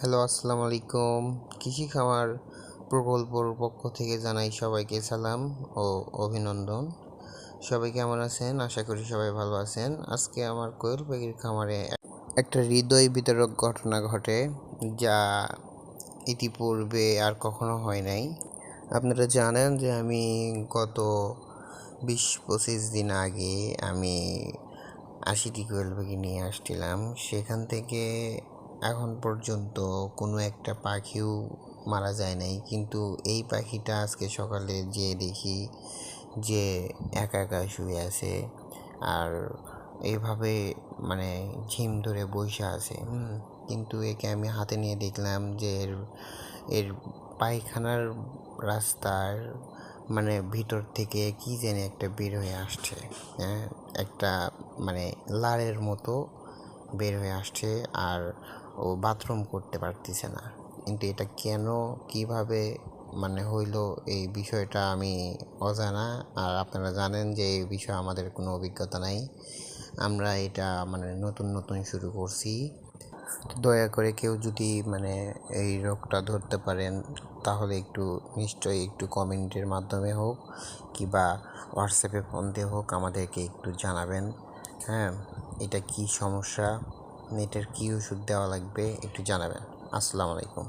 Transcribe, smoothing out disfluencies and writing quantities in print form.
Hello, আসসালামু আলাইকুম। কৃষি খামার প্রকল্পর পক্ষ থেকে জানাই সবাইকে সালাম ও অভিনন্দন। সবাই কেমন আছেন? আশা করি সবাই ভালো আছেন। আজকে আমার কোয়েল পাখির খামারে একটা হৃদয় বিতরক ঘটনা ঘটে, যা ইতিপূর্বে আর কখনো হয় নাই। আপনারা জানেন যে আমি গত 20-25 দিন আগে আমি 80টি কোয়েল পাখি নিয়ে আসছিলাম। সেখান থেকে এখন পর্যন্ত কোনো একটা পাখিও মারা যায় নাই, কিন্তু এই পাখিটা আজকে সকালে যেয়ে দেখি যে একা একা শুয়ে আছে আর এইভাবে ঝিম ধরে বসে আছে। কিন্তু একে আমি হাতে নিয়ে দেখলাম যে এর পায়খানার রাস্তার ভিতর থেকে কি জানি একটা বের হয়ে আসছে। হ্যাঁ, একটা লালের মতো বের হয়ে আসছে, আর ও বাথরুম করতে পারতেছে না। কিন্তু এটা কেন, কিভাবে হইলো, এই বিষয়টা আমি অজানা। আর আপনারা জানেন যে এই বিষয়ে আমাদের কোনো অভিজ্ঞতা নাই। আমরা এটা নতুন নতুন শুরু করছি। দয়া করে কেউ যদি এই রোগটা ধরতে পারেন, তাহলে নিশ্চয়ই একটু কমেন্টের মাধ্যমে হোক কিংবা হোয়াটসঅ্যাপে ফোন দিয়ে হোক আমাদেরকে একটু জানাবেন। হ্যাঁ, এটা কি সমস্যা, এটার কী ওষুধ দেওয়া লাগবে একটু জানাবেন। আসসালামু আলাইকুম।